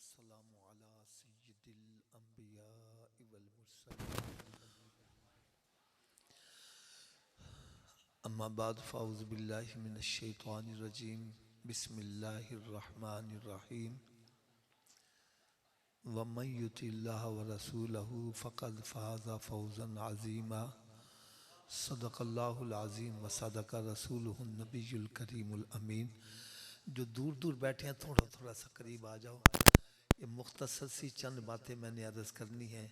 वस्सलामु अला सय्यिदिल अंबिया वल मुरसलीन अम्मा बाद फ़अऊज़ु बिल्लाहि मिनश शैतानिर रजीम बिस्मिल्लाहिर रहमानिर रहीम वमन युतिल्लाह व रसूलहु फ़क़द फ़ाज़ फ़ौज़न अज़ीमा सदक़ल्लाहुल अज़ीम व सदक़ रसूलुहुन नबियुल करीमुल अमीन। जो दूर दूर बैठे हैं थोड़ा थोड़ा सा करीब आ जाओ। ये मुख्तसर सी चंद बातें मैंने अर्ज़ करनी है,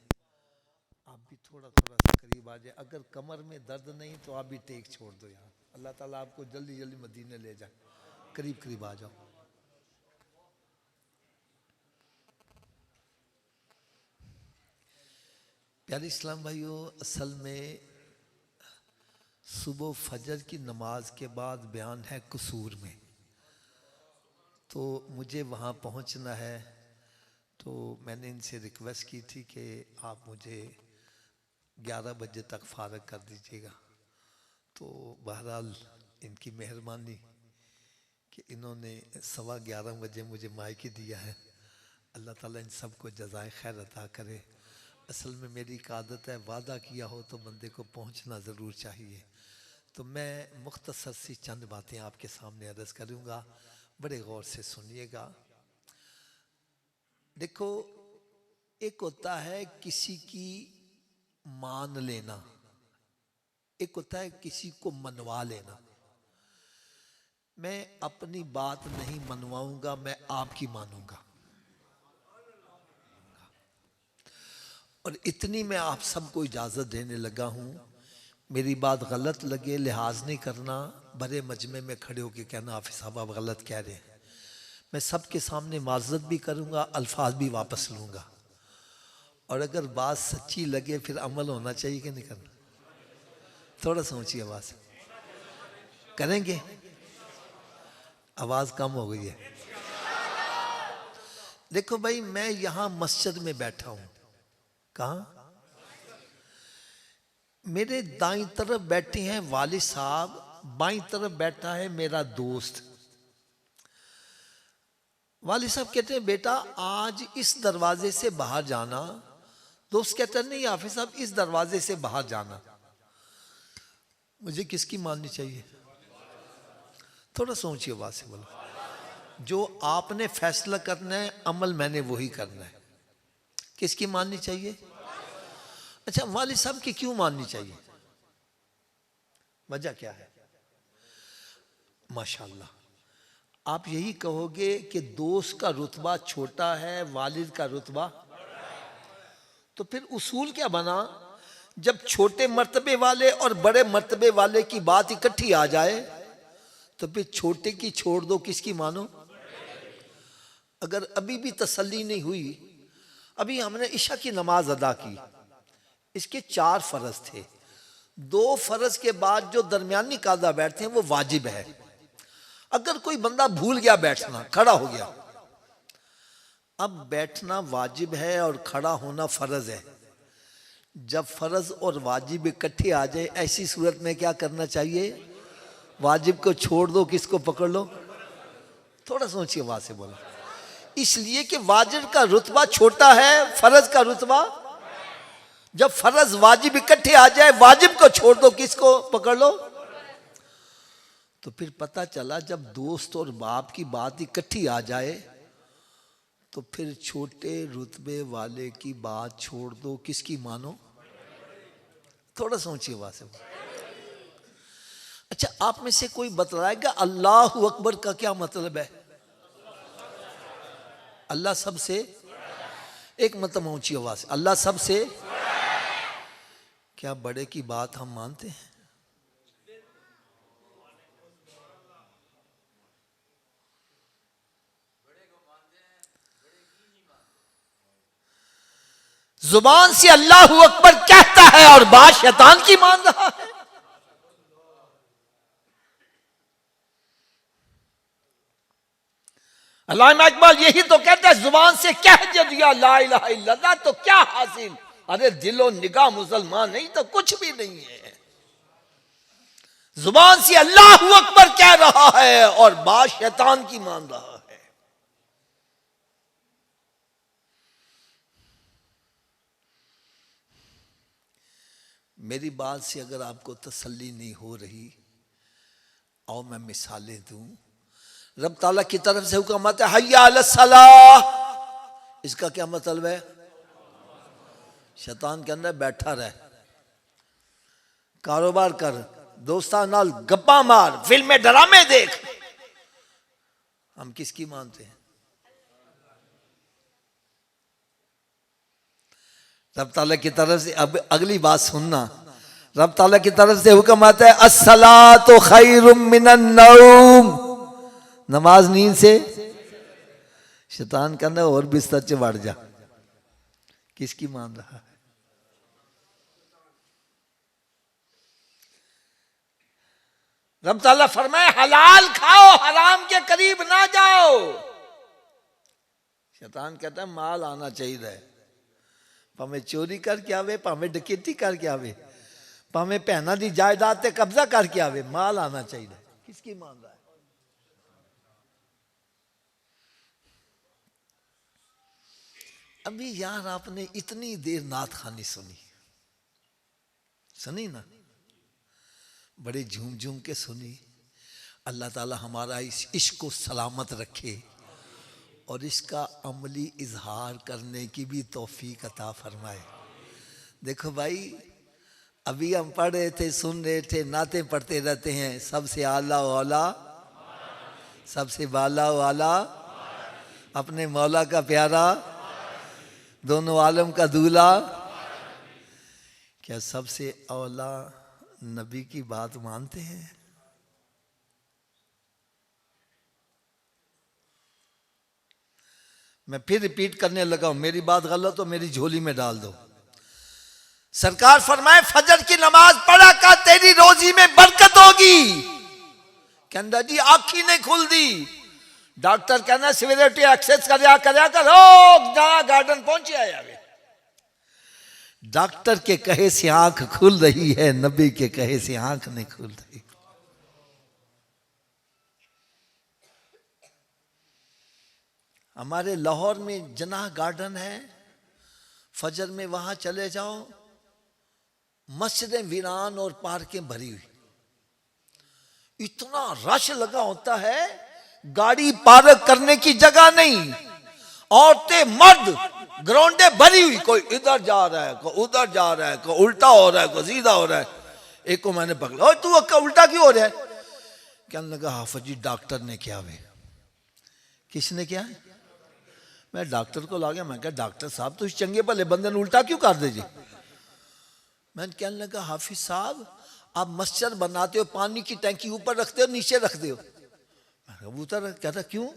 आप भी थोड़ा थोड़ा सा करीब आ जाए। अगर कमर में दर्द नहीं तो आप भी टेक छोड़ दो यार, अल्लाह ताला आपको जल्दी जल्दी मदीने ले जाए। करीब करीब आ जाओ। प्यारे इस्लाम भाइयों, असल में सुबह फजर की नमाज के बाद बयान है कसूर में, तो मुझे वहाँ पहुँचना है। तो मैंने इनसे रिक्वेस्ट की थी कि आप मुझे 11 बजे तक फ़ारग कर दीजिएगा। तो बहरहाल इनकी मेहरबानी कि इन्होंने 11:15 बजे मुझे माइक दिया है। अल्लाह ताला इन सब को जज़ाए खैर अता करे। असल में मेरी एक आदत है, वादा किया हो तो बंदे को पहुंचना ज़रूर चाहिए। तो मैं मुख्तसर सी चंद बातें आपके सामने अर्ज़ करूँगा, बड़े गौर से सुनिएगा। देखो, एक होता है किसी की मान लेना, एक होता है किसी को मनवा लेना। मैं अपनी बात नहीं मनवाऊंगा, मैं आपकी मानूंगा। और इतनी मैं आप सबको इजाज़त देने लगा हूँ। मेरी बात गलत लगे लिहाज नहीं करना, बड़े मजमे में खड़े होकर कहना हाफिज़ साहब आप गलत कह रहे हैं। मैं सबके सामने माज़रत भी करूँगा, अल्फाज भी वापस लूँगा। और अगर बात सच्ची लगे फिर अमल होना चाहिए कि नहीं करना? थोड़ा सोचिए, आवाज़ करेंगे? आवाज़ कम हो गई है। देखो भाई, मैं यहाँ मस्जिद में बैठा हूँ। कहाँ? मेरे दाईं तरफ बैठे हैं वालिद साहब, बाईं तरफ बैठा है मेरा दोस्त। वालिद साहब कहते हैं बेटा आज इस दरवाजे से बाहर जाना। दोस्त कहता है नहीं हाफिज साहब इस दरवाजे से बाहर जाना। मुझे किसकी माननी चाहिए? थोड़ा सोचिए, बात से बोलो। जो आपने फैसला करना है, अमल मैंने वही करना है। किसकी माननी चाहिए? अच्छा, वालिद साहब की क्यों माननी चाहिए? वजह क्या है? माशाल्लाह, आप यही कहोगे कि दोस्त का रुतबा छोटा है, वालिद का रुतबा। तो फिर उसूल क्या बना? जब छोटे मर्तबे वाले और बड़े मर्तबे वाले की बात इकट्ठी आ जाए तो फिर छोटे की छोड़ दो, किसकी मानो? अगर अभी भी तसल्ली नहीं हुई, अभी हमने इशा की नमाज अदा की, इसके 4 फर्ज थे। 2 फर्ज के बाद जो दरमियानी कादा बैठते हैं वो वाजिब है। अगर कोई बंदा भूल गया बैठना, खड़ा हो गया, अब बैठना वाजिब है और खड़ा होना फर्ज है। जब फर्ज और वाजिब इकट्ठे आ जाए, ऐसी सूरत में क्या करना चाहिए? वाजिब को छोड़ दो, किसको पकड़ लो? थोड़ा सोचिए, बात से बोलो। इसलिए कि वाजिब का रुतबा छोटा है, फर्ज का रुतबा। जब फर्ज वाजिब इकट्ठे आ जाए, वाजिब को छोड़ दो, किसको पकड़ लो? तो फिर पता चला जब दोस्त और बाप की बात इकट्ठी आ जाए तो फिर छोटे रुतबे वाले की बात छोड़ दो, किसकी मानो? थोड़ा सोचिए, बात से। अच्छा, आप में से कोई बतलाएगा अल्लाह अकबर का क्या मतलब है? अल्लाह सबसे, एक मतलब ऊंची आवाज से, अल्लाह सबसे। क्या बड़े की बात हम मानते हैं? जुबान से अल्लाह अकबर कहता है और बात शैतान की मान रहा है। अल्लामा इकबाल यही तो कहता है, जुबान से कह दिया ला इलाहा इल्लल्लाह तो क्या हासिल। अरे दिलो निगाह मुसलमान नहीं तो कुछ भी नहीं है। जुबान से अल्लाह अकबर कह रहा है और बात शैतान की मान रहा है। मेरी बात से अगर आपको तसल्ली नहीं हो रही, आओ मैं मिसालें दूं। रब ताला की तरफ से हुक्म आता है हय्या अला सलाह, इसका क्या मतलब है? शैतान के अंदर बैठा रहे, कारोबार कर, दोस्तां नाल गप्पा मार, फिल्में ड्रामे देख। हम किसकी मानते हैं? रब ताला की तरफ से। अब अगली बात सुनना, रब ताला की तरफ से हुक्म आता है अस्सलातु खैरुम मिनन नौम, नमाज नींद से। शैतान कहना और बिस्तर से बढ़ जा। किसकी मान रहा है? रब ताला फरमाए हलाल खाओ, हराम के करीब ना जाओ। शैतान कहता है माल आना चाहिए, भावें चोरी करके आवे, भावें डकैती करके आवे, भावें भैनों की जायदाद पे कब्जा करके आवे, माल आना चाहिए। किसकी मान रहा है? अभी यार आपने इतनी देर नात खानी सुनी, सुनी ना, बड़े झूम झूम के सुनी। अल्लाह ताला हमारा इस इश्क को सलामत रखे और इसका अमली इजहार करने की भी तौफीक अता फरमाए। देखो भाई, अभी हम पढ़ रहे थे, सुन रहे थे, नाते पढ़ते रहते हैं, सबसे आला वाला, सबसे बाला वाला, अपने मौला का प्यारा, दोनों आलम का दूल्हा। क्या सबसे औला नबी की बात मानते हैं? मैं फिर रिपीट करने लगा हूं, मेरी बात गलत हो मेरी झोली में डाल दो। सरकार फरमाए फजर की नमाज पढ़ा कर तेरी रोजी में बरकत होगी। कहना जी आँख ही नहीं खुल दी। डॉक्टर कहना सवेरे उठे एक्सरसाइज करया कर, गार्डन पहुंचे आया। डॉक्टर के कहे से आंख खुल रही है, नबी के कहे से आंख नहीं खुल रही। हमारे लाहौर में जनाह गार्डन है, फजर में वहां चले जाओ, मस्जिदें वीरान और पार्कें भरी हुई, इतना रश लगा होता है, गाड़ी पार्क करने की जगह नहीं, औरतें मर्द, ग्राउंडें भरी हुई, कोई इधर जा रहा है, कोई उधर जा रहा है, कोई उल्टा हो रहा है, कोई सीधा हो रहा है। एक को मैंने पकड़ा, तू उल्टा क्यों हो रहा है? कहने लगा हाफिज जी डॉक्टर ने क्या वे। किसने क्या? मैं डॉक्टर को ला गया। मैं कहा डॉक्टर साहब तो इस चंगे भले बंदे ने उल्टा क्यों कर दीजिए? मैंने कहने लगा हाफिज साहब आप मस्जिद बनाते हो, पानी की टैंकी ऊपर रखते हो नीचे रखते हो? मैं कहा ऊपर। कहता क्यों?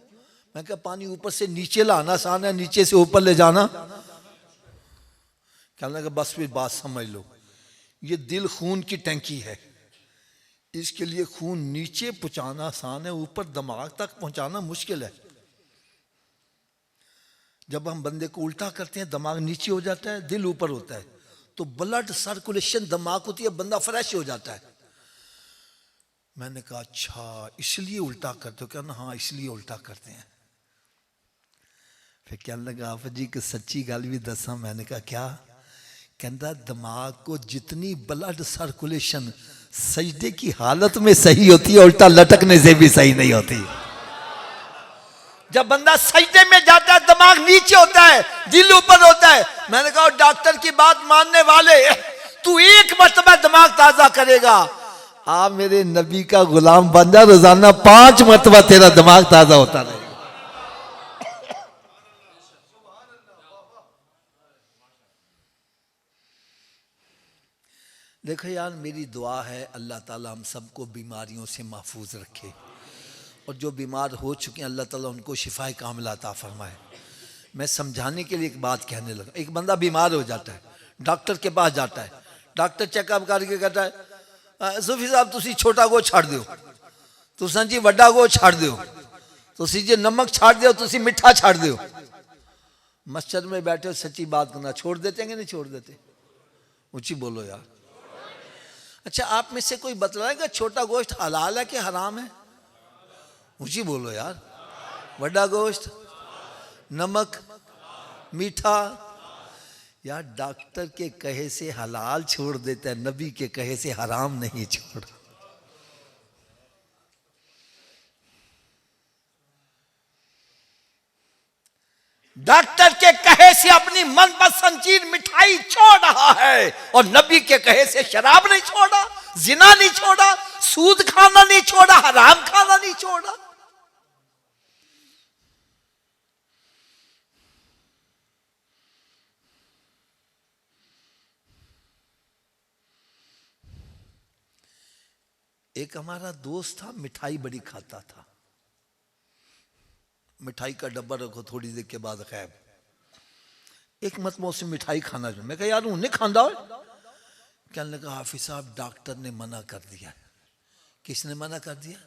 मैं कहा पानी ऊपर से नीचे लाना आसान है, नीचे से ऊपर ले जाना। कहने लगा बस फिर बात समझ लो, ये दिल खून की टैंकी है, इसके लिए खून नीचे पहुंचाना आसान है, ऊपर दिमाग तक पहुंचाना मुश्किल है। जब हम बंदे को उल्टा करते हैं दिमाग नीचे हो जाता है, दिल ऊपर होता है, तो ब्लड सर्कुलेशन दिमाग होती है, बंदा फ्रेश हो जाता है। मैंने कहा अच्छा इसलिए उल्टा करते हो? कहना हाँ इसलिए उल्टा करते हैं। फिर कहने लगा आप जी की सच्ची गल भी दसा। मैंने कहा क्या? कहता दिमाग को जितनी ब्लड सर्कुलेशन सजदे की हालत में सही होती है, उल्टा लटकने से भी सही नहीं होती। जब बंदा सजदे में जाता है दिमाग नीचे होता है, दिल ऊपर होता है। मैंने कहा डॉक्टर की बात मानने वाले, तू एक मरतबा दिमाग ताजा करेगा, आप मेरे नबी का गुलाम बन जा, रोजाना 5 मरतबा तेरा दिमाग ताजा होता रहेगा। देखो यार मेरी दुआ है अल्लाह ताला हम सबको बीमारियों से महफूज रखे, और जो बीमार हो चुके हैं अल्लाह ताला उनको शिफाए कामिला अता फरमाए। मैं समझाने के लिए एक बात कहने लगा। एक बंदा बीमार हो जाता है, डॉक्टर के पास जाता है, डॉक्टर चेकअप करके कहता है सूफी साहब तुसी छोटा गो छाड़ दो, तुसा जी वड्डा गो छाड़ दो, तुसी जी नमक छाड़ दो, तुसी मिठा छाड़ दो। मस्जिद में बैठे हो सच्ची बात करना, छोड़ देते हैं कि नहीं छोड़ देते? ऊंची बोलो यार। अच्छा आप में से कोई बतलाएगा छोटा गोश्त हलाल है कि हराम है? ऊंची बोलो यार। बड़ा गोश्त, नमक, मीठा, यार डॉक्टर के कहे से हलाल छोड़ देता है, नबी के कहे से हराम नहीं छोड़। डॉक्टर के कहे से अपनी मनपसंद चीज मिठाई छोड़ रहा है और नबी के कहे से शराब नहीं छोड़ा, जिना नहीं छोड़ा, सूद खाना नहीं छोड़ा, हराम खाना नहीं छोड़ा। एक हमारा दोस्त था, मिठाई बड़ी खाता था। मिठाई का डब्बा रखो, थोड़ी देर के बाद खैब एक मतमो से मिठाई खाना जो, मैं कहा यार उन्हें खांदा हो। कहने लगा हाफिज साहब डॉक्टर ने मना कर दिया। किसने मना कर दिया?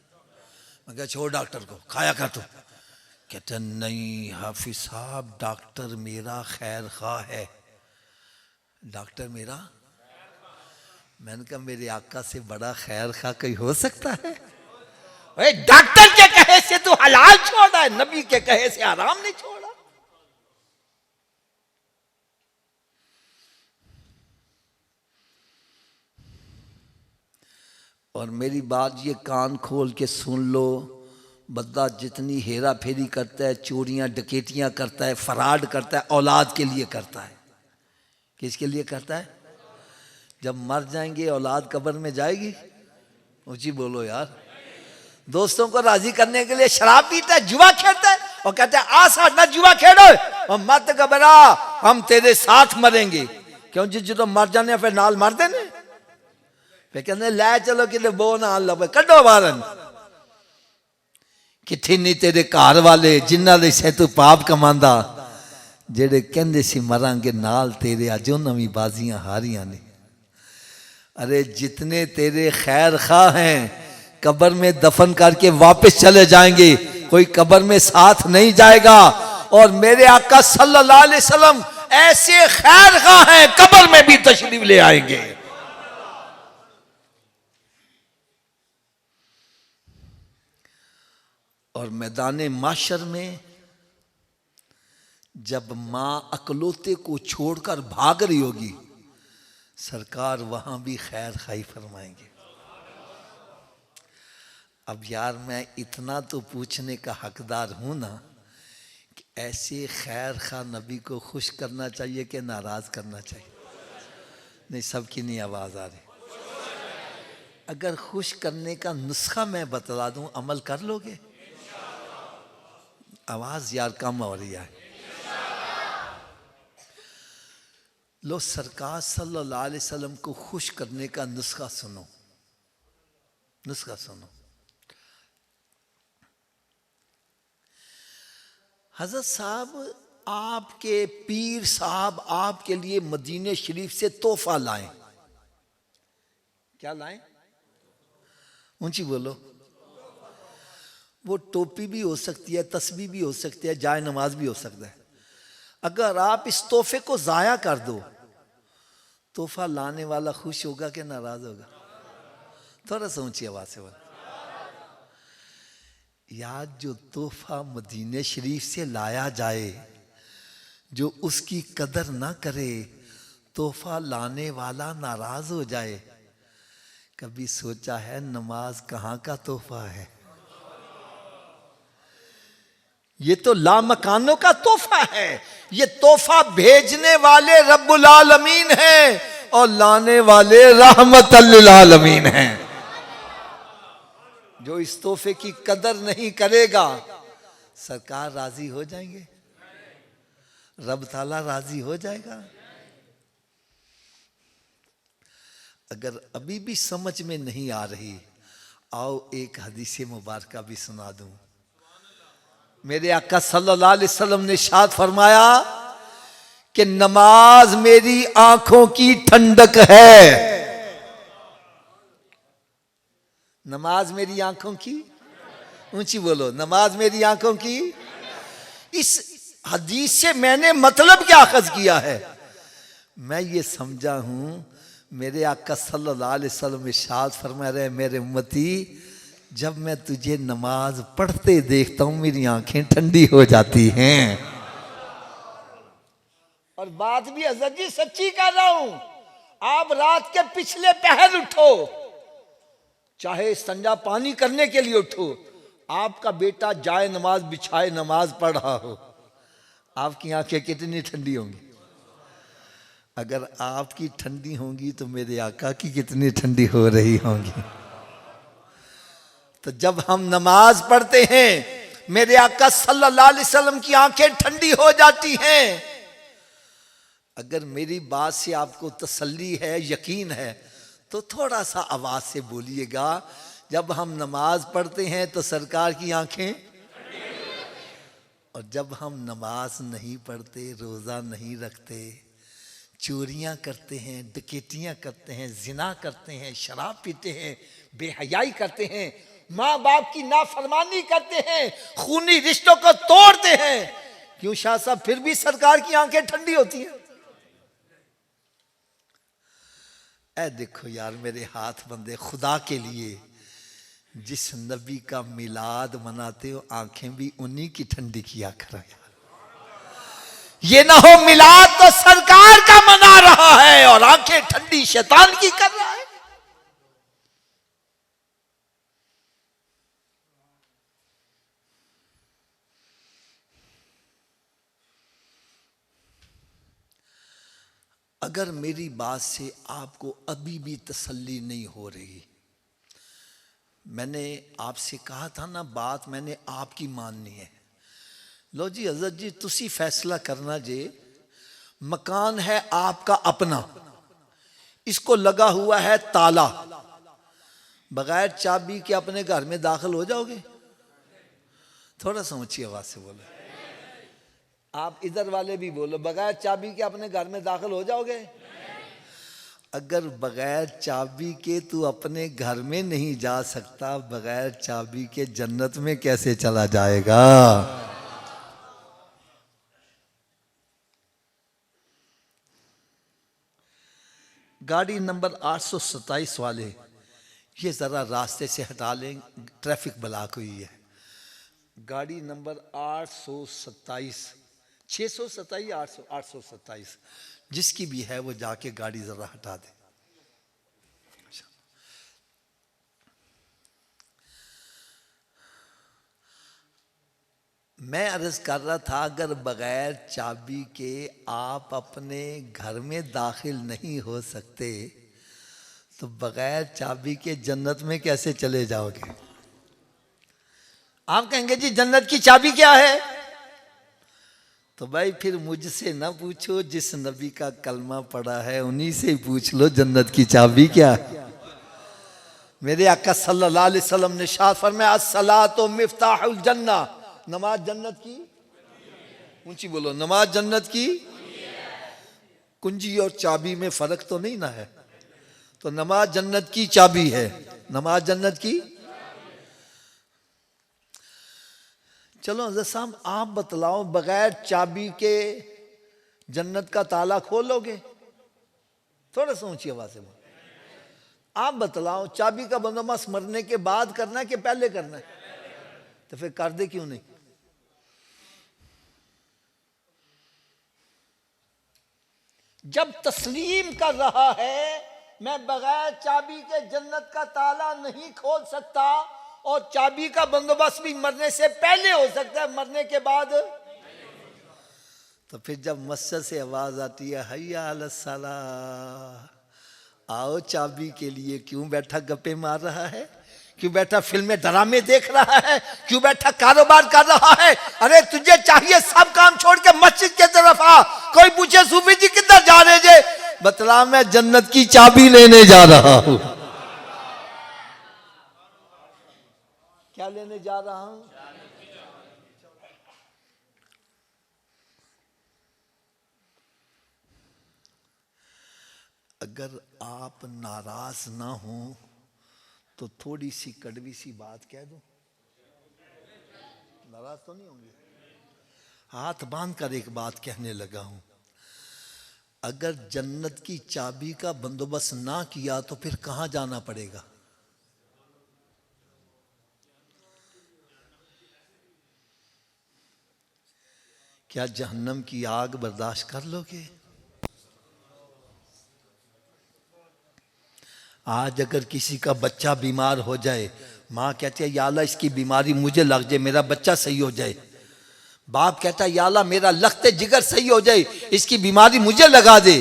मैं कहा छोड़ डॉक्टर को, खाया कर तू। कहते नहीं हाफिज साहब डॉक्टर मेरा खैर खा है, डॉक्टर मेरा। मैंने कहा मेरे आका से बड़ा खैर खा कोई हो सकता है? डॉक्टर के कहे से तू हलाल छोड़ा है, नबी के कहे से हराम नहीं छोड़ा। और मेरी बात ये कान खोल के सुन लो, बंदा जितनी हेरा फेरी करता है, चोरियां डकैतियां करता है, फराड करता है, औलाद के लिए करता है। किसके लिए करता है? जब मर जाएंगे औलाद कब्र में जाएगी। ऊंची बोलो यार। दोस्तों को राजी करने के लिए शराब पीता है, जुआ खेलता है और कहता है आ साथ ना जुआ खेलो और मत घबरा हम तेरे साथ मरेंगे। क्यों जी जो मर जाने फिर नाल मार देने। फिर कहते ले चलो कि बो ना लो कड्डो बारन। किथे नहीं तेरे घर वाले जिन्होंने से तू पाप कमांदा, जेड़े कहंदे सी मरांगे नाल तेरे अजो नवी बाजियां हारियां ने। अरे जितने तेरे खैर खा हैं कब्र में दफन करके वापस चले जाएंगे, कोई कब्र में साथ नहीं जाएगा। और मेरे आका सल्लल्लाहु अलैहि वसल्लम ऐसे खैर खा हैं कब्र में भी तशरीफ ले आएंगे। और मैदान माशर में जब मां अकलौते को छोड़कर भाग रही होगी, सरकार वहां भी खैर खाई फरमाएंगे। अब यार मैं इतना तो पूछने का हकदार हूं ना कि ऐसे खैर खा नबी को खुश करना चाहिए कि नाराज करना चाहिए? नहीं, सबकी नहीं आवाज आ रही। अगर खुश करने का नुस्खा मैं बतला दूं, अमल कर लोगे? आवाज यार कम हो रही है। लो सरकार सल्लल्लाहु अलैहि वसल्लम को खुश करने का नुस्खा सुनो, नुस्खा सुनो। हजरत साहब आपके पीर साहब आपके लिए मदीने शरीफ से तोहफा लाएं। क्या लाएं? ऊंची बोलो। वो टोपी भी हो सकती है, तस्बीह भी हो सकती है, जाए नमाज भी हो सकता है। अगर आप इस तोहफे को जाया कर दो, तोहफा लाने वाला खुश होगा कि नाराज होगा? थोड़ा सा ऊंची आवाज से बोलो। यार जो तोहफा मदीने शरीफ से लाया जाए, जो उसकी कदर ना करे, तोहफा लाने वाला नाराज हो जाए, कभी सोचा है नमाज कहाँ का तोहफा है? ये तो लामकानों का तोहफा है। ये तोहफा भेजने वाले रब्बुल आलमीन हैं और लाने वाले रहमतल लिल आलमीन हैं। जो इस तोहफे की कदर नहीं करेगा, सरकार राजी हो जाएंगे? रब ताला राजी हो जाएगा? अगर अभी भी समझ में नहीं आ रही, आओ एक हदीस मुबारक भी सुना दूं। मेरे आका सल्लल्लाहु अलैहि वसल्लम ने इरशाद फरमाया कि नमाज मेरी आंखों की ठंडक है। नमाज मेरी आंखों की, ऊंची बोलो, नमाज मेरी आंखों की। इस हदीस से मैंने मतलब क्या अखज किया है? मैं ये समझा हूं मेरे आका सल्लल्लाहु अलैहि वसल्लम इरशाद फरमा रहे, मेरे उम्मती जब मैं तुझे नमाज पढ़ते देखता हूं मेरी आंखें ठंडी हो जाती हैं। और बात भी हजरत जी सच्ची कर रहा हूं, आप रात के पिछले पहर उठो, चाहे संजा पानी करने के लिए उठो, आपका बेटा जाए नमाज बिछाए नमाज पढ़ रहा हो, आपकी आंखें कितनी ठंडी होंगी? अगर आपकी ठंडी होंगी तो मेरे आका की कितनी ठंडी हो रही होंगी। तो जब हम नमाज पढ़ते हैं मेरे आका सल्लल्लाहु अलैहि वसल्लम की आंखें ठंडी हो जाती हैं। अगर मेरी बात से आपको तसल्ली है, यकीन है, तो थोड़ा सा आवाज से बोलिएगा, जब हम नमाज पढ़ते हैं तो सरकार की आंखें, और जब हम नमाज नहीं पढ़ते, रोजा नहीं रखते, चोरियां करते हैं, डकैतियां करते हैं, जिना करते हैं, शराब पीते हैं, बेहयाई करते हैं, माँ बाप की नाफरमानी करते हैं, खूनी रिश्तों को तोड़ते हैं, क्यों शाह साहब फिर भी सरकार की आंखें ठंडी होती हैं? ऐ देखो यार मेरे हाथ बंदे, खुदा के लिए जिस नबी का मिलाद मनाते हो आंखें भी उन्हीं की ठंडी किया करो यार। ये ना हो मिलाद तो सरकार का मना रहा है और आंखें ठंडी शैतान की कर रहा है। अगर मेरी बात से आपको अभी भी तसल्ली नहीं हो रही, मैंने आपसे कहा था ना, बात मैंने आपकी माननी है। लो जी हजरत जी तुसी फैसला करना जे, मकान है आपका अपना, इसको लगा हुआ है ताला, बगैर चाबी के अपने घर में दाखिल हो जाओगे? थोड़ा सा ऊंची आवाज से बोलो, आप इधर वाले भी बोलो, बगैर चाबी के अपने घर में दाखिल हो जाओगे? अगर बगैर चाबी के तू अपने घर में नहीं जा सकता, बगैर चाबी के जन्नत में कैसे चला जाएगा? गाड़ी नंबर 827 वाले ये जरा रास्ते से हटा लें, ट्रैफिक ब्लॉक हुई है। गाड़ी नंबर 827, 627, 827, जिसकी भी है वो जाके गाड़ी जरा हटा दे। मैं अर्ज कर रहा था, अगर बगैर चाबी के आप अपने घर में दाखिल नहीं हो सकते तो बगैर चाबी के जन्नत में कैसे चले जाओगे? आप कहेंगे जी जन्नत की चाबी क्या है? तो भाई फिर मुझसे ना पूछो, जिस नबी का कलमा पड़ा है उन्हीं से ही पूछ लो जन्नत की चाबी क्या है। मेरे आका सल्लल्लाहु अलैहि वसल्लम ने शाह फरमाया, अस्सलातु मिफ्ताहुल जन्ना, नमाज जन्नत की, ऊंची बोलो, नमाज जन्नत की कुंजी और चाबी में फर्क तो नहीं ना है? तो नमाज जन्नत की चाबी है, नमाज जन्नत की। चलो हज़रत साहब आप बतलाओ, बगैर चाबी के जन्नत का ताला खोलोगे? थोड़ा सा ऊंची आवाज से बोलो, आप बतलाओ, चाबी का बंदोबस्त मरने के बाद करना है कि पहले करना है? तो फिर कर दे क्यों नहीं? जब तस्लीम कर रहा है मैं बगैर चाबी के जन्नत का ताला नहीं खोल सकता, और चाबी का बंदोबस्त भी मरने से पहले हो सकता है, मरने के बाद, तो फिर जब मस्जिद से आवाज आती है हय्या अलस सलाह, आओ चाबी के लिए, क्यों बैठा गप्पे मार रहा है? क्यों बैठा फिल्में ड्रामे देख रहा है? क्यों बैठा कारोबार कर रहा है? अरे तुझे चाहिए सब काम छोड़ के मस्जिद के तरफ आ। कोई पूछे सूफी जी किधर जा रहे जे? बतला मैं जन्नत की चाबी लेने जा रहा हूं। क्या लेने जा रहा हूं? अगर आप नाराज ना हो तो थोड़ी सी कड़वी सी बात कह दो, नाराज तो नहीं होंगे? हाथ बांध कर एक बात कहने लगा हूं, अगर जन्नत की चाबी का बंदोबस्त ना किया तो फिर कहां जाना पड़ेगा? क्या जहन्नम की आग बर्दाश्त कर लोगे? आज अगर किसी का बच्चा बीमार हो जाए, माँ कहती है या अल्लाह इसकी बीमारी मुझे लग जाए, मेरा बच्चा सही हो जाए। बाप कहता है या अल्लाह मेरा लखते जिगर सही हो जाए, इसकी बीमारी मुझे लगा दे।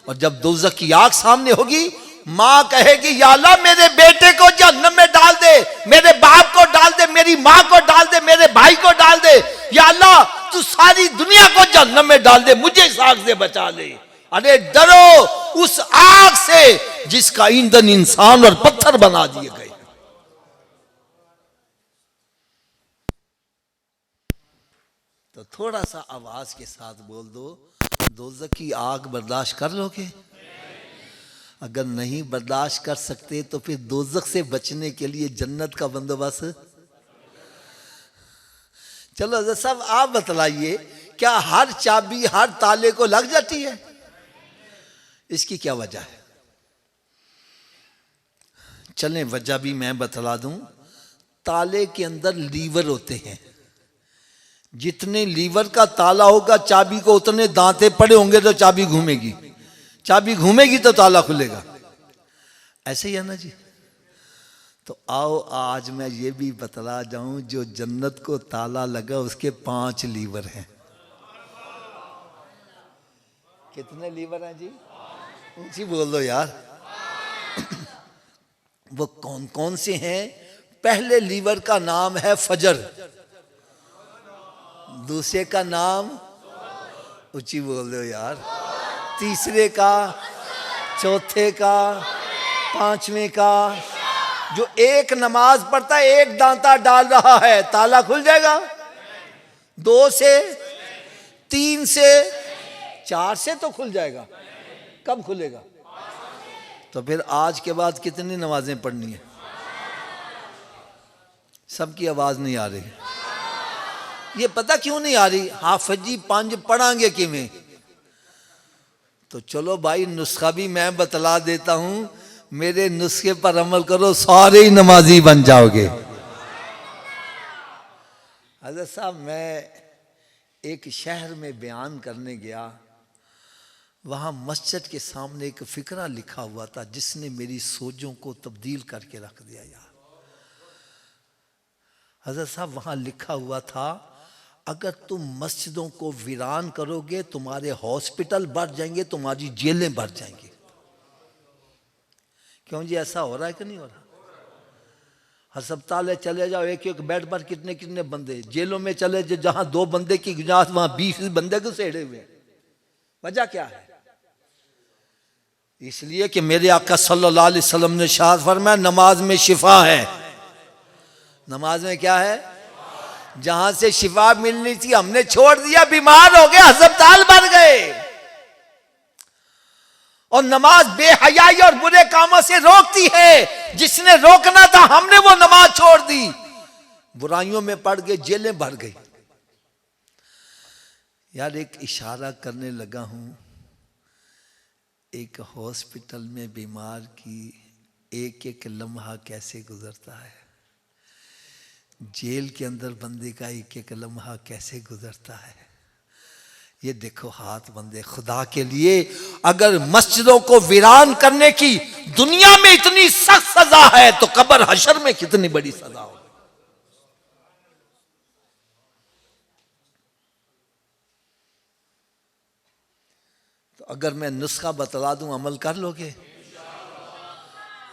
और जब दोज़ख की आग सामने होगी, माँ कहेगी या अल्लाह मेरे बेटे को जहन्नम में डाल दे, मेरे बाप को डाल दे, मेरी माँ को डाल दे, मेरे भाई को डाल दे। या अल्लाह तू सारी दुनिया को जहन्नम में डाल दे, मुझे इस आग से बचा ले। अरे डरो उस आग से जिसका ईंधन इंसान और पत्थर बना दिए गए। तो थोड़ा सा आवाज के साथ बोल दो, दोज़ख की आग बर्दाश्त कर लोगे? अगर नहीं बर्दाश्त कर सकते तो फिर दोज़ख से बचने के लिए जन्नत का बंदोबस्त। चलो हज़रत साहब आप बतलाइए, क्या हर चाबी हर ताले को लग जाती है? इसकी क्या वजह है? चलें वजह भी मैं बतला दूं। ताले के अंदर लीवर होते हैं, जितने लीवर का ताला होगा चाबी को उतने दांते पड़े होंगे तो चाबी घूमेगी, चाबी घूमेगी तो ताला खुलेगा। ऐसे ही है ना जी? तो आओ आज मैं ये भी बतला जाऊं, जो जन्नत को ताला लगा उसके 5 लीवर हैं। कितने लीवर हैं जी? ऊंची बोल दो यार। वो कौन कौन से हैं? पहले लीवर का नाम है फजर, दूसरे का नाम ऊंची बोल दो यार, तीसरे का, चौथे का, पांचवें का। जो एक नमाज पढ़ता है एक दांता डाल रहा है, ताला खुल जाएगा। 2 से, 3 से, 4 से तो खुल जाएगा। कब खुलेगा? तो फिर आज के बाद कितनी नमाजें पढ़नी है? सबकी आवाज नहीं आ रही। ये पता क्यों नहीं आ रही? हाफिज जी 5 पढ़ांगे किमें? तो चलो भाई नुस्खा भी मैं बतला देता हूं, मेरे नुस्खे पर अमल करो, सारे ही नमाजी बन जाओगे। हज़रत साहब मैं एक शहर में बयान करने गया, वहाँ मस्जिद के सामने एक फिकरा लिखा हुआ था जिसने मेरी सोचों को तब्दील करके रख दिया यार। हज़रत साहब वहाँ लिखा हुआ था, अगर तुम मस्जिदों को वीरान करोगे तुम्हारे हॉस्पिटल बढ़ जाएंगे, तुम्हारी जेलें बढ़ जाएंगी। क्यों जी ऐसा हो रहा है कि नहीं हो रहा? अस्पताल चले जाओ, एक एक बेड पर कितने कितने बंदे। जेलों में चले जाओ, जहां 2 बंदे की गुंजाइश वहां 20 बंदे घुसेड़े हुए। वजह क्या है? इसलिए कि मेरे आका सल्लल्लाहु अलैहि वसल्लम ने इरशाद फरमाया, नमाज में शिफा है। नमाज में क्या है? जहां से शिफा मिलनी थी हमने छोड़ दिया, बीमार हो गए, अस्पताल भर गए। और नमाज बेहयाई और बुरे कामों से रोकती है, जिसने रोकना था हमने वो नमाज छोड़ दी, बुराइयों में पड़ गए, जेलें भर गई। यार एक इशारा करने लगा हूं, एक हॉस्पिटल में बीमार की एक एक लम्हा कैसे गुजरता है, जेल के अंदर बंदे का एक एक लम्हा कैसे गुजरता है। ये देखो हाथ बंदे, खुदा के लिए अगर मस्जिदों को वीरान करने की दुनिया में इतनी सख्त सजा है तो कब्र हशर में कितनी बड़ी सजा हो। तो अगर मैं नुस्खा बतला दूं अमल कर लोगे?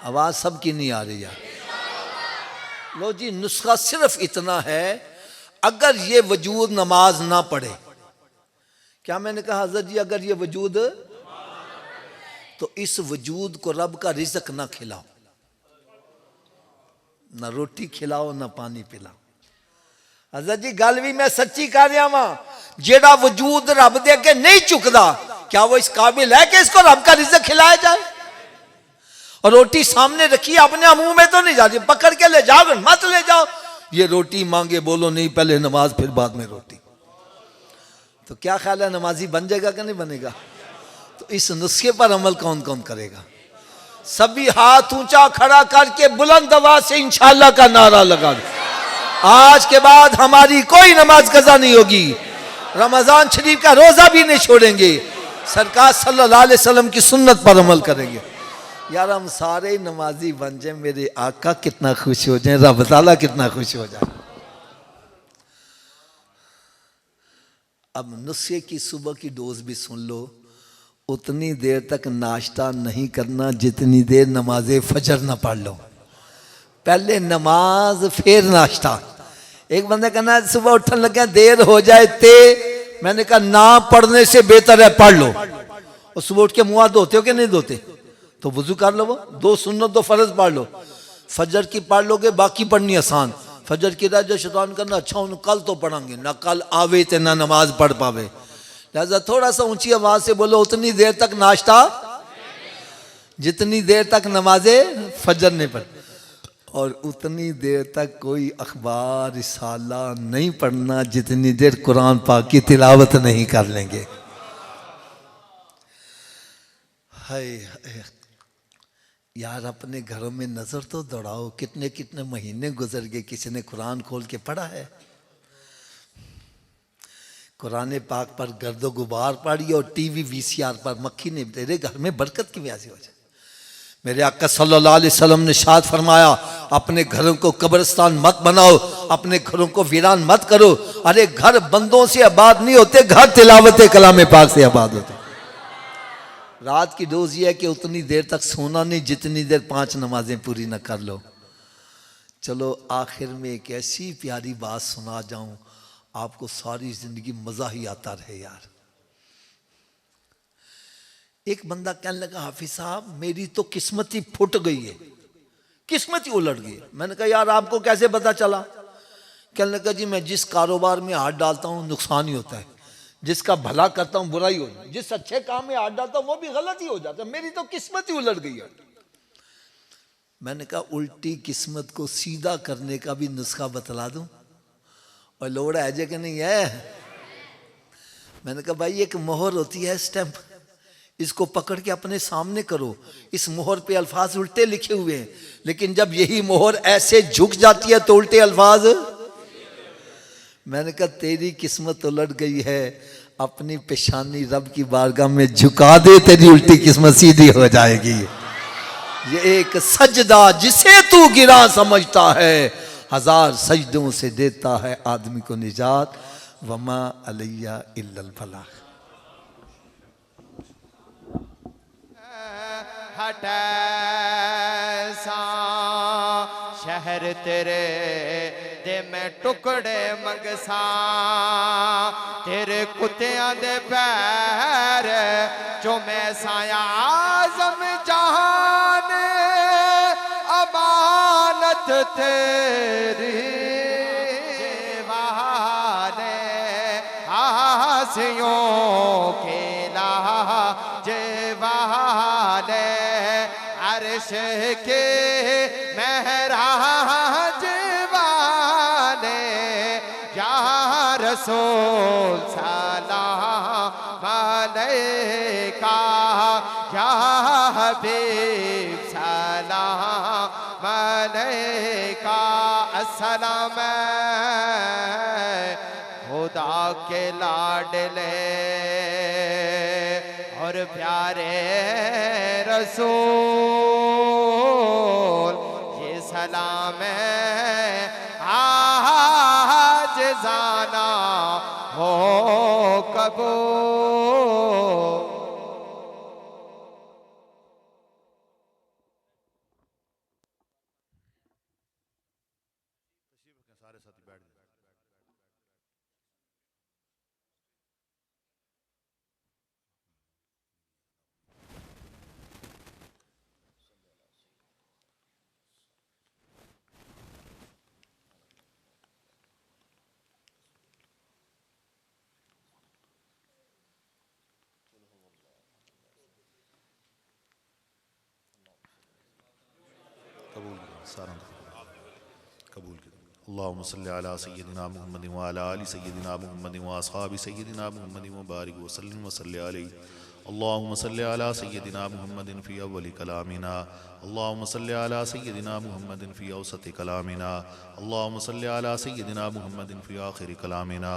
आवाज सबकी नहीं आ रही यार। लो जी, नुस्खा सिर्फ इतना है, अगर ये वजूद नमाज ना पढ़े, क्या मैंने कहा हज़रत जी, अगर ये वजूद, तो इस वजूद को रब का रिज़्क ना खिलाओ, ना रोटी खिलाओ, ना पानी पिलाओ। हज़रत जी गल भी मैं सच्ची कर रहा वां, जेड़ा वजूद रब दे अगे नहीं चुकदा, क्या वो इस काबिल है कि इसको रब का रिज़्क खिलाया जाए? और रोटी सामने रखी, अपने मुंह में तो नहीं जाती, पकड़ के ले जाओ, मत ले जाओ। ये रोटी मांगे, बोलो नहीं, पहले नमाज फिर बाद में रोटी। तो क्या ख्याल है, नमाजी बन जाएगा कि नहीं बनेगा? तो इस नुस्खे पर अमल कौन कौन करेगा? सभी हाथ ऊंचा खड़ा करके बुलंद आवाज से इंशाअल्लाह का नारा लगा दो। आज के बाद हमारी कोई नमाज कज़ा नहीं होगी। रमजान शरीफ का रोजा भी नहीं छोड़ेंगे, सरकार सल्लल्लाहु अलैहि वसल्लम की सुन्नत पर अमल करेंगे। यार हम सारे नमाजी बन जाए, मेरे आका कितना खुश हो जाए, रब ताला कितना खुश हो जाए। अब नुस्खे की सुबह की डोज भी सुन लो, उतनी देर तक नाश्ता नहीं करना जितनी देर नमाज फजर ना पढ़ लो। पहले नमाज फिर नाश्ता। एक बंदे कहना सुबह उठने लगे देर हो जाए ते, मैंने कहा ना पढ़ने से बेहतर है पढ़ लो। और सुबह उठ के मुँह धोते हो कि नहीं धोते? तो वजू कर लो, वो 2 सुन्नत 2 फर्ज पढ़ लो। फजर की पढ़ लोगे, बाकी पढ़नी आसान। फजर की रात जो शैतान करना, अच्छा उन कल तो पढ़ेंगे ना, कल आवे तो ना नमाज पढ़ पावे, लिहाजा थोड़ा सा ऊंची आवाज से बोलो उतनी देर तक नाश्ता जितनी देर तक नमाजे फजर नहीं पढ़, और उतनी देर तक कोई अखबार रिसाला नहीं पढ़ना जितनी देर कुरान पाक की तिलावत नहीं कर लेंगे। हाय यार अपने घरों में नजर तो दौड़ाओ, कितने कितने महीने गुजर गए, किसी ने कुरान खोल के पढ़ा है? कुरान पाक पर गर्दो गुबार पड़ी और टीवी वीसीआर पर मक्खी ने, तेरे घर में बरकत की वजह से हो जाए। मेरे आका सल्लल्लाहु अलैहि वसल्लम ने शाद फरमाया, अपने घरों को कब्रिस्तान मत बनाओ, अपने घरों को वीरान मत करो। अरे घर बंदों से आबाद नहीं होते, घर तिलावत कलाम पाक से आबाद होते। रात की डोज ये है कि उतनी देर तक सोना नहीं जितनी देर 5 नमाजें पूरी न कर लो। चलो आखिर में एक ऐसी प्यारी बात सुना जाऊं, आपको सारी जिंदगी मजा ही आता रहे। यार एक बंदा कहने लगा, हाफिज साहब मेरी तो किस्मत ही फुट गई है, किस्मत ही उलट गई है। मैंने कहा यार आपको कैसे पता चला? कहने लगा जी मैं जिस कारोबार में हाथ डालता हूँ नुकसान ही होता है, जिसका भला करता हूँ बुरा ही होता है, जिस अच्छे काम में हाथ डालता हूँ वो भी गलत ही हो जाता है, मेरी तो किस्मत ही उलट गई है। मैंने कहा उल्टी किस्मत को सीधा करने का भी नुस्खा बतला दूं? और लोड़ा है जे कि नहीं है? मैंने कहा भाई एक मोहर होती है स्टैंप, इसको पकड़ के अपने सामने करो, इस मोहर पे अल्फाज उल्टे लिखे हुए हैं, लेकिन जब यही मोहर ऐसे झुक जाती है तो उल्टे अल्फाज। मैंने कहा तेरी किस्मत उलट गई है, अपनी पेशानी रब की बारगाह में झुका दे, तेरी उल्टी किस्मत सीधी हो जाएगी। ये एक सजदा जिसे तू गिरा समझता है, 1000 सजदों से देता है आदमी को निजात, वमा अलैया इल्लल फलाह। हटे सा शहर तेरे दे मैं टुकड़े मंगसा, तेरे कुत्तियां दे पैर जो मैं साया आज़म जहान, अमानत तेरी वाले आसियों के लाजवाले, अर्श के महराज वाले, या रसूल सलाम अलैका, या हबीब सलाम अलैका। अस्सलाम खुदा के लाडले और प्यारे रसूल, ये सलाम आज जाना हो कबूल। सारे साथी बैठ गए। कबूल सारा कबूल की। अल्लाहुम्मा सल्ली अला सय्यदिना मुहम्मद व अला आलि सय्यदिना मुहम्मद व अस्हाबि सय्यदिना मुहम्मद व बारिक व सल्लिम व सल्ली अलैहि। अल्लाहुम्मा सल्ली अला सय्यदिना मुहम्मदिन फ़ी अव्वलि कलामिना अल्लाहुम्म सल्लि अला सय्यदिना मुहम्मदिन फ़ी औसति कलामिना अल्लाहुम्म सल्लि अला सय्यदिना मुहम्मदिन फ़ी आखिरि कलामिना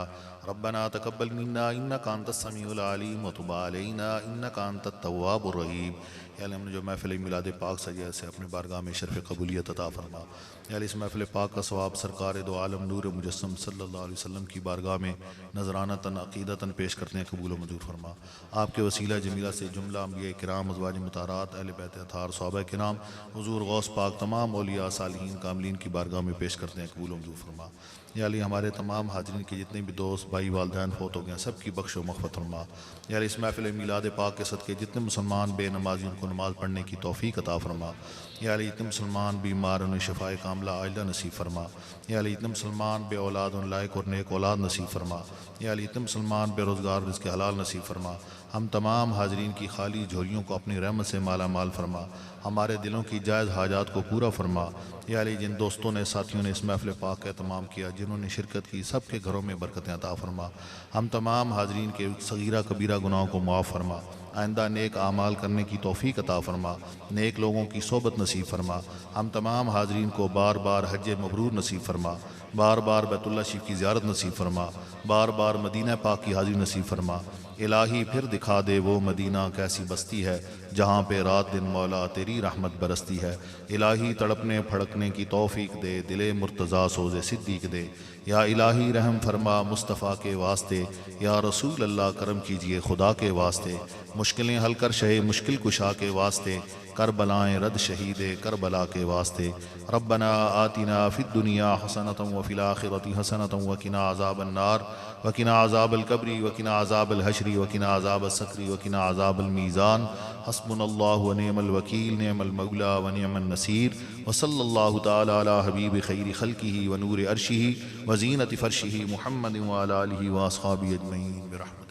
रब्बना तक़ब्बल मिन्ना इन्नका अंतस समीउल अलीम व तुब अलैना इन्नका अंतत तव्वाबुर रहीम। या अल्लाह हमने जो महफ़िल मिलाद पाक सजा से अपने बारगाह में शर्फ़ कबूलियत अता फरमा। या अल्लाह इस महफ़िल पाक का सवाब सरकार दो आलम नूर मुजस्सम सल्लल्लाहु अलैहि वसल्लम की बारगाह में नजरानतन अक़ीदतन पेश करते हैं, कबूल व मंजूर फरमा। आपके वसीला जमीला से जुमला अंबिया किराम अज़वाज मुताहरात अहले बैत अताहार सहाबा किराम हुज़ूर गौस पाक तमाम औलिया सालिहीन कामिलीन की बारगाह में पेश करते हैं, कबूल व मंजूर फरमा। या अल्लाह हमारे तमाम हाज़रीन के जितने भी दोस्त भाई वालिदैन फ़ौत हो गए सब की बख्शो मग़फ़िरत फरमा। या अल्लाह इस महफ़िल मिलाद पाक के सदक़े जितने मुसलमान बेनमाज़ियों को नमाज़ पढ़ने की तौफ़ीक़ अता फरमा। या अल्लाह जितने मुसलमान बीमार उन्हें शफ़ाए कामिला आइला नसीब फरमा। या अल्लाह जितने मुसलमान बे औलाद उन लायक और नेक औलाद नसीब फरमा। या अल्लाह जितने मुसलमान बेरोज़गार रिज़्क़ हलाल नसीब फरमा। हम तमाम हाज़रीन की खाली झोलियों को अपनी रहमत से माला माल फरमा। हमारे दिलों की जायज़ हाजात को पूरा फरमा। या अली जिन दोस्तों ने साथियों ने इस महफ़िल पाक का एहतमाम किया, जिन्होंने शिरकत की, सब के घरों में बरकतें अता फरमा। हम तमाम हाज़रीन के सगीरा कबीरा गुनाहों को मुआफ़ फरमा। आइंदा नेक आमाल करने की तौफ़ीक़ अता फरमा। नेक लोगों की सोबत नसीब फरमा। हम तमाम हाज़रीन को बार बार हज मबरूर नसीब फरमा। बार बार बैतुल्लाह शरीफ की ज़ियारत नसीब फरमा। बार बार मदीना पाक की हाज़िरी नसीब फरमा। इलाही फिर दिखा दे वो मदीना कैसी बस्ती है जहाँ पे रात दिन मौला तेरी रहमत बरसती है। इलाही तड़पने फड़कने की तौफ़ीक दे, दिले मुर्तज़ा सोज़े सिद्दीक दे। या इलाही रहम फरमा मुस्तफ़ा के वास्ते, या रसूल अल्लाह करम कीजिए खुदा के वास्ते। मुश्किलें हल कर शहे मुश्किल कुशा के वास्ते, करबलाएँ रद शहीदे करबला के वास्ते। रब्बना आतिना फ़िद दुनिया हसनतम व फ़िल आखिरति हसनतम व क़िना अज़ाबन नार व क़िना अज़ाबल कब्री व क़िना अज़ाबल हश्री व क़िना अज़ाबस सकरी व क़िना अज़ाबल मीज़ान। हस्बुनल्लाहु व निअमल वकील निअमल मौला व निअमन नसीर। व सल्लल्लाहु तआला अला हबीब खैरि खल्क़िही व नूर अर्शिही व ज़ीनति फ़र्शिही मुहम्मद व अला आलिहि व अस्हाबिहि अजमईन बिरहमतिही।